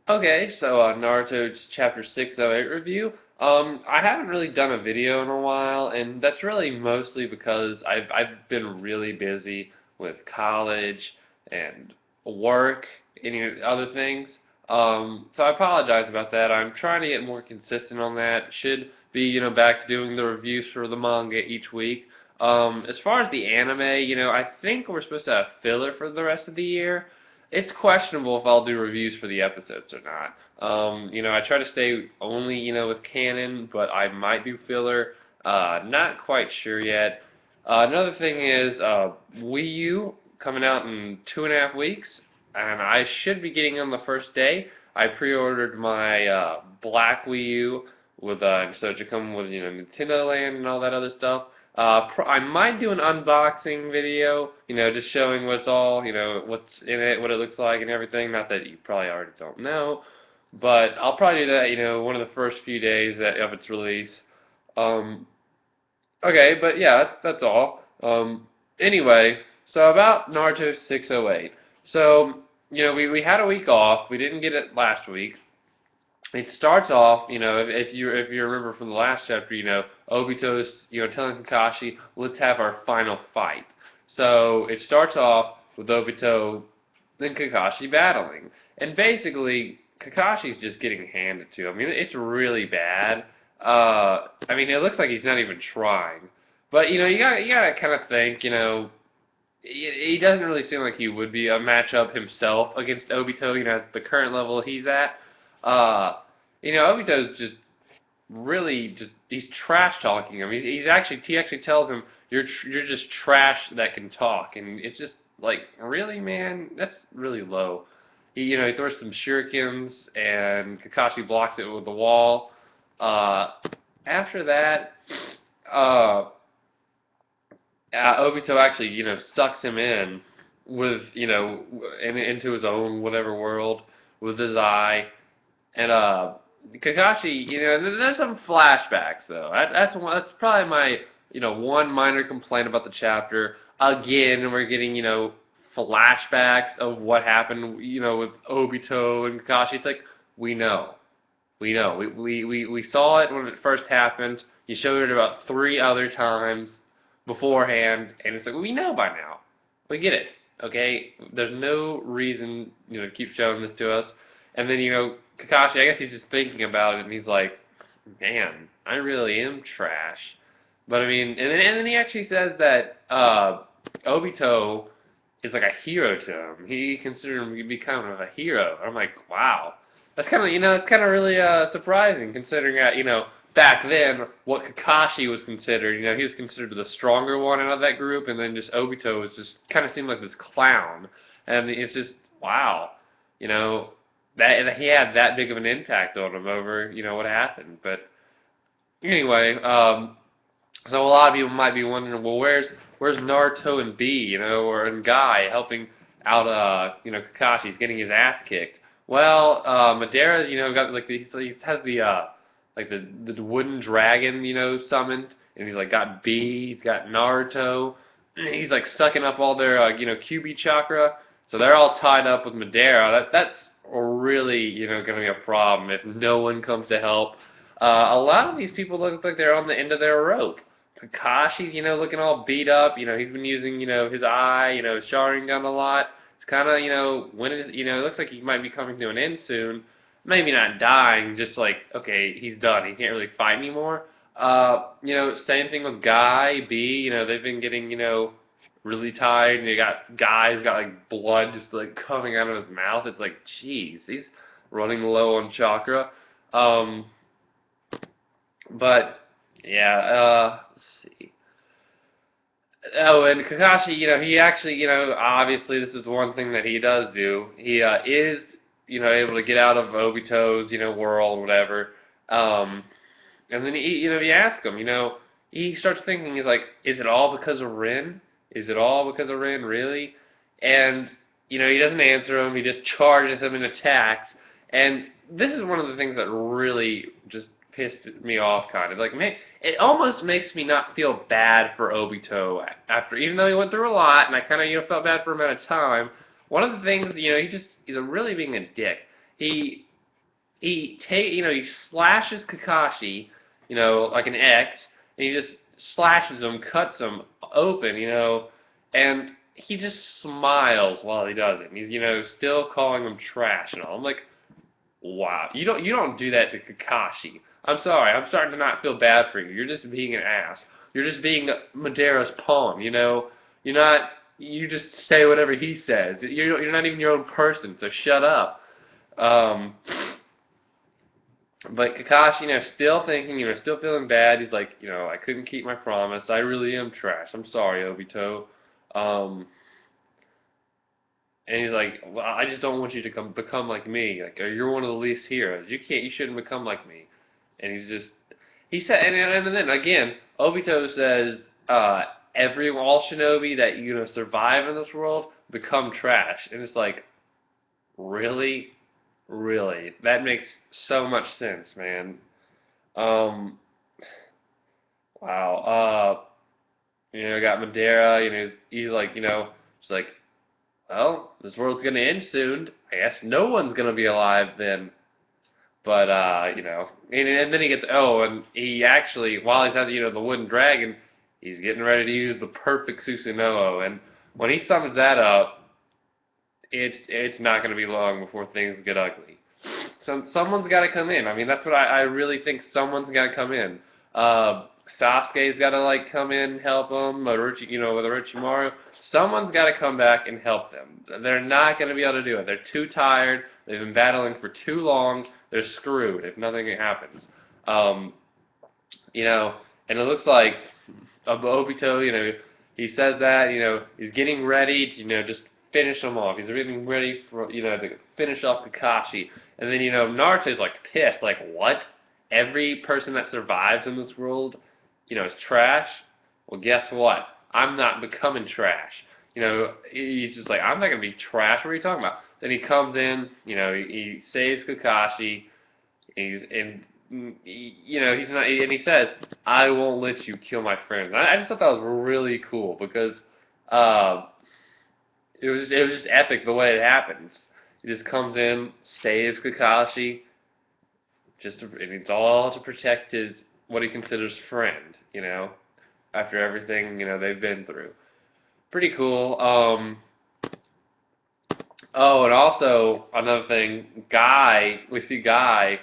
Okay, so Naruto Chapter 608 review. I haven't really done a video in a while, and that's really mostly because I've been really busy with college and work and other things. So I apologize about that. I'm trying to get more consistent on that. Should be, back to doing the reviews for the manga each week. As far as the anime, I think we're supposed to have filler for the rest of the year. It's questionable if I'll do reviews for the episodes or not. I try to stay only, with canon, but I might do filler. Not quite sure yet. Another thing is Wii U coming out in 2.5 weeks, and I should be getting on the first day. I pre-ordered my black Wii U so it should come with Nintendo Land and all that other stuff. I might do an unboxing video, just showing what's in it, what it looks like, and everything. Not that you probably already don't know, but I'll probably do that, one of the first few days of its release. Um, okay, but yeah, that's all. Anyway, so about Naruto 608. So, we had a week off. We didn't get it last week. It starts off, if you remember from the last chapter, Obito's, telling Kakashi, let's have our final fight. So it starts off with Obito and Kakashi battling, and basically Kakashi's just getting handed to him. I mean, it's really bad. I mean, it looks like he's not even trying. But you gotta kind of think, he doesn't really seem like he would be a matchup himself against Obito, at the current level he's at. Uh, Obito's just really he's trash talking him. He actually tells him you're just trash that can talk, and it's just like really, man, that's really low. He throws some shurikens, and Kakashi blocks it with the wall. Uh, After that, uh, Obito actually, sucks him in with, into his own whatever world with his eye. And Kakashi, there's some flashbacks though. That's probably my, one minor complaint about the chapter. Again, we're getting, flashbacks of what happened, with Obito and Kakashi. It's like we know. We know. We saw it when it first happened. You showed it about 3 other times beforehand, and it's like we know by now. We get it. Okay? There's no reason, to keep showing this to us. And then, Kakashi, I guess he's just thinking about it, and he's like, man, I really am trash. But I mean, and then he actually says that Obito is like a hero to him. He considered him to be kind of a hero. I'm like, wow. That's kind of, it's kind of really surprising considering that, back then what Kakashi was considered. He was considered the stronger one out of that group, and then just Obito was just kind of seemed like this clown. And it's just, wow. You know, that he had that big of an impact on him over, what happened. But anyway, so a lot of people might be wondering, well, where's Naruto and B, or and Guy helping out, Kakashi's getting his ass kicked. Well, Madara's, got like he has the like the wooden dragon, summoned, and he's like got B, he's got Naruto, he's like sucking up all their, QB chakra, so they're all tied up with Madara. That's really, gonna be a problem if no one comes to help. A lot of these people look like they're on the end of their rope. Kakashi's, looking all beat up. He's been using, his eye, his Sharingan a lot. It's kind of, it looks like he might be coming to an end soon. Maybe not dying, just like, okay, he's done. He can't really fight anymore. Same thing with Guy, B, they've been getting, really tired, and you got Guy's got like blood just like coming out of his mouth. It's like, jeez, he's running low on chakra. Um, but yeah, let's see. Oh, and Kakashi, he actually, obviously this is one thing that he does do. He is, able to get out of Obito's, world, whatever. Um, and then you ask him, he starts thinking, he's like, is it all because of Rin? Is it all because of Rin, really? And, he doesn't answer him. He just charges him and attacks. And this is one of the things that really just pissed me off, kind of. Like, man, it almost makes me not feel bad for Obito after, even though he went through a lot, and I kind of, felt bad for him at a time. One of the things, he's really being a dick. He he slashes Kakashi, like an X, and he just slashes him, cuts him open, and he just smiles while he does it. And he's, still calling him trash and all. I'm like, wow, you don't do that to Kakashi. I'm sorry, I'm starting to not feel bad for you. You're just being an ass. You're just being Madera's pawn, You're not. You just say whatever he says. You're not even your own person, so shut up. Um, but Kakashi, still thinking, still feeling bad. He's like, I couldn't keep my promise. I really am trash. I'm sorry, Obito. Um, and he's like, well, I just don't want you to become like me. Like, you're one of the least heroes. You shouldn't become like me. And he said, and then again, Obito says, all shinobi that, survive in this world become trash. And it's like, really? Really? That makes so much sense, man. Um, wow. Got Madara, he's like, it's like, well, this world's gonna end soon. I guess no one's gonna be alive then. But and then he gets and he actually, while he's at the wooden dragon, he's getting ready to use the perfect Susanoo, and when he summons that up, it's not gonna be long before things get ugly. So someone's got to come in. I mean, that's what I really think. Someone's got to come in. Sasuke's got to come in and help them. With Orochimaru, someone's got to come back and help them. They're not going to be able to do it. They're too tired. They've been battling for too long. They're screwed if nothing happens. Um, and it looks like Obito, he says that, he's getting ready to, just finish them off. He's getting ready for, to finish off Kakashi. And then, Naruto's like pissed, like, what? Every person that survives in this world, is trash? Well, guess what? I'm not becoming trash. He's just like, I'm not going to be trash. What are you talking about? Then he comes in, he saves Kakashi. He's not, and he says, I won't let you kill my friends. I just thought that was really cool because, it was just epic the way it happens. He just comes in, saves Kakashi, and it's all to protect what he considers friend, after everything, they've been through. Pretty cool. Oh, and also another thing, we see Guy,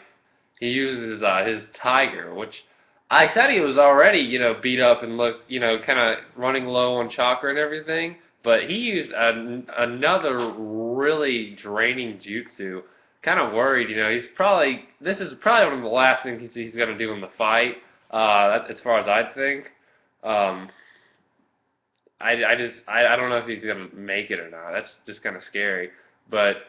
he uses his tiger, which I said he was already, beat up and looked, kind of running low on chakra and everything. But he used another really draining jutsu. Kind of worried, this is probably one of the last things he's going to do in the fight, as far as I think. Um, I don't know if he's going to make it or not. That's just kind of scary. But,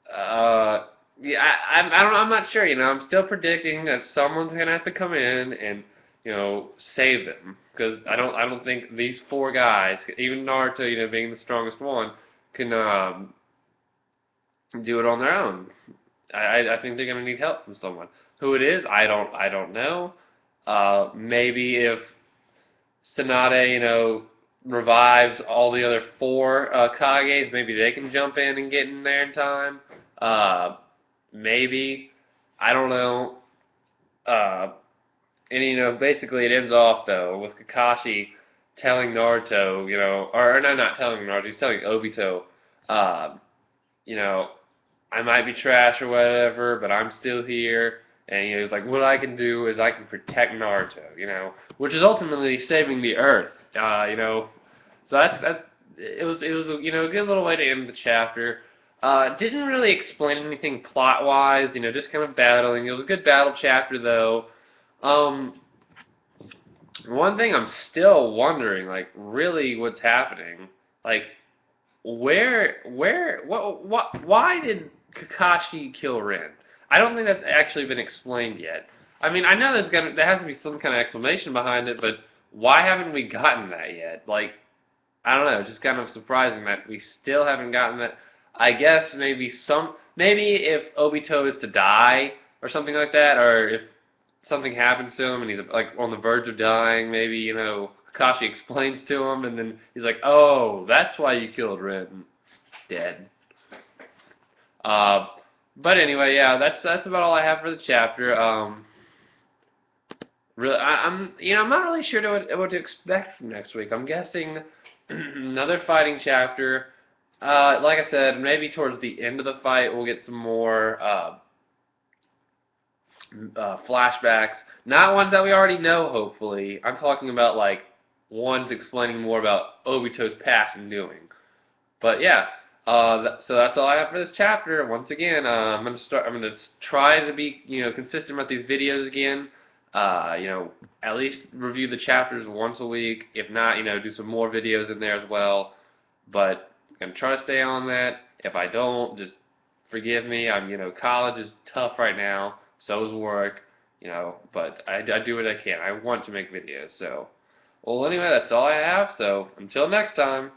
yeah, I don't know, I'm not sure, I'm still predicting that someone's going to have to come in and, save them. Because I don't think these four guys, even Naruto, being the strongest one, can do it on their own. I think they're gonna need help from someone. Who it is, I don't know. Maybe if Tsunade, revives all the other four Kages, maybe they can jump in and get in there in time. Maybe I don't know. And basically it ends off though with Kakashi telling Naruto, or no, not telling Naruto, he's telling Obito, you know, I might be trash or whatever, but I'm still here. And he's like, what I can do is I can protect Naruto, which is ultimately saving the Earth, So that's it was a good little way to end the chapter. Didn't really explain anything plot wise, just kind of battling. It was a good battle chapter though. Um, One thing I'm still wondering, like, really what's happening, like, why did Kakashi kill Rin? I don't think that's actually been explained yet. I mean, I know there has to be some kind of explanation behind it, but why haven't we gotten that yet? Like, I don't know, just kind of surprising that we still haven't gotten that. I guess maybe if Obito is to die or something like that, or if something happens to him and he's like on the verge of dying, maybe Kakashi explains to him, and then he's like, "Oh, that's why you killed Rin." Dead. Uh, But anyway, yeah, that's about all I have for the chapter. Really, I'm not really sure what to expect from next week. I'm guessing another fighting chapter. Like I said, maybe towards the end of the fight we'll get some more flashbacks. Not ones that we already know, hopefully. I'm talking about like ones explaining more about Obito's past and doing. But yeah, so that's all I have for this chapter. Once again, I'm gonna try to be consistent with these videos again. At least review the chapters once a week. If not, do some more videos in there as well. But I'm gonna try to stay on that. If I don't, just forgive me. College is tough right now. So is work. But I do what I can. I want to make videos. So, well, anyway, that's all I have. So until next time.